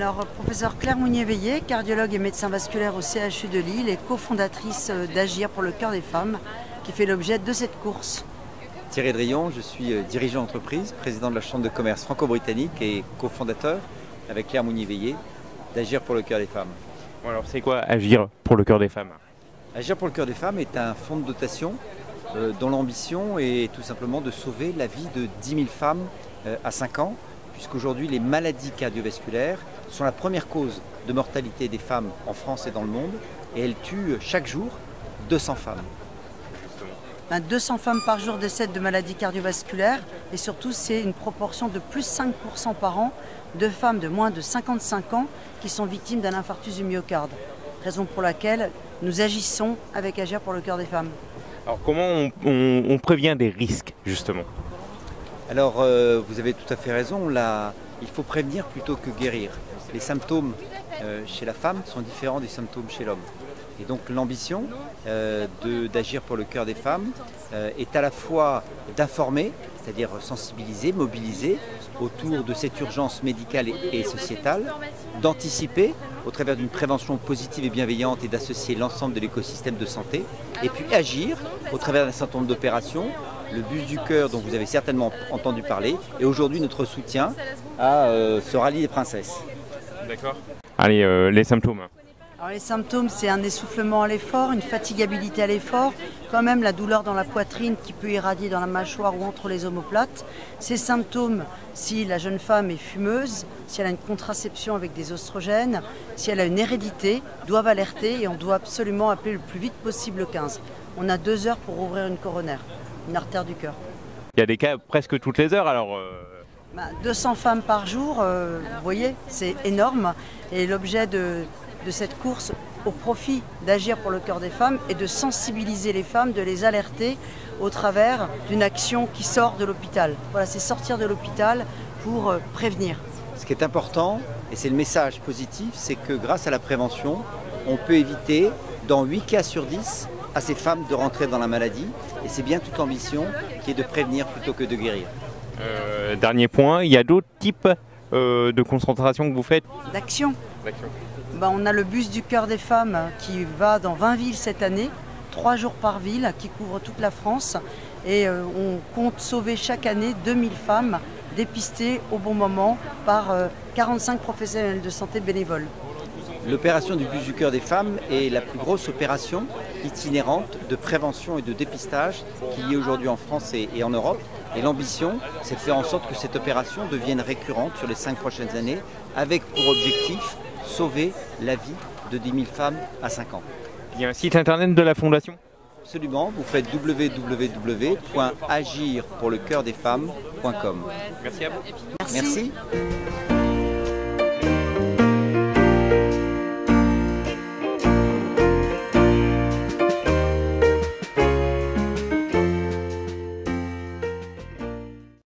Alors, professeur Claire Mounier-Veillé, cardiologue et médecin vasculaire au CHU de Lille et cofondatrice d'Agir pour le cœur des femmes, qui fait l'objet de cette course. Thierry Drion, je suis dirigeant d'entreprise, président de la Chambre de commerce franco-britannique et cofondateur, avec Claire Mounier-Veillé, d'Agir pour le cœur des femmes. Bon, alors c'est quoi Agir pour le cœur des femmes? Agir pour le cœur des femmes est un fonds de dotation dont l'ambition est tout simplement de sauver la vie de 10 000 femmes à 5 ans, puisqu'aujourd'hui les maladies cardiovasculaires sont la première cause de mortalité des femmes en France et dans le monde, et elles tuent chaque jour 200 femmes. 200 femmes par jour décèdent de maladies cardiovasculaires, et surtout c'est une proportion de plus 5% par an de femmes de moins de 55 ans qui sont victimes d'un infarctus du myocarde. Raison pour laquelle nous agissons avec Agir pour le cœur des femmes. Alors comment on prévient des risques justement? Alors vous avez tout à fait raison, là, il faut prévenir plutôt que guérir. Les symptômes chez la femme sont différents des symptômes chez l'homme. Et donc l'ambition d'Agir pour le cœur des femmes est à la fois d'informer, c'est-à-dire sensibiliser, mobiliser autour de cette urgence médicale et sociétale, d'anticiper au travers d'une prévention positive et bienveillante et d'associer l'ensemble de l'écosystème de santé, et puis agir au travers d'un certain nombre d'opérations, le bus du cœur dont vous avez certainement entendu parler, et aujourd'hui notre soutien à ce rallye des princesses. D'accord. Allez, les symptômes. Alors les symptômes, c'est un essoufflement à l'effort, une fatigabilité à l'effort, quand même la douleur dans la poitrine qui peut irradier dans la mâchoire ou entre les omoplates. Ces symptômes, si la jeune femme est fumeuse, si elle a une contraception avec des oestrogènes, si elle a une hérédité, doivent alerter et on doit absolument appeler le plus vite possible le 15. On a 2 heures pour ouvrir une coronaire, une artère du cœur. Il y a des cas presque toutes les heures alors 200 femmes par jour, vous voyez, c'est énorme. Et l'objet de cette course au profit d'Agir pour le cœur des femmes et de sensibiliser les femmes, de les alerter au travers d'une action qui sort de l'hôpital. Voilà, c'est sortir de l'hôpital pour prévenir. Ce qui est important, et c'est le message positif, c'est que grâce à la prévention, on peut éviter dans 8 cas sur 10 à ces femmes de rentrer dans la maladie. Et c'est bien toute l'ambition qui est de prévenir plutôt que de guérir. Dernier point, il y a d'autres types de concentration que vous faites? D'action. On a le bus du cœur des femmes qui va dans 20 villes cette année, 3 jours par ville, qui couvre toute la France. Et on compte sauver chaque année 2000 femmes dépistées au bon moment par 45 professionnels de santé bénévoles. L'opération du bus du cœur des femmes est la plus grosse opération itinérante de prévention et de dépistage qu'il y ait aujourd'hui en France et en Europe. Et l'ambition, c'est de faire en sorte que cette opération devienne récurrente sur les 5 prochaines années, avec pour objectif sauver la vie de 10 000 femmes à 5 ans. Il y a un site internet de la Fondation? Absolument, vous faites www.agirpourlecoeurdesfemmes.com. Merci à vous. Merci.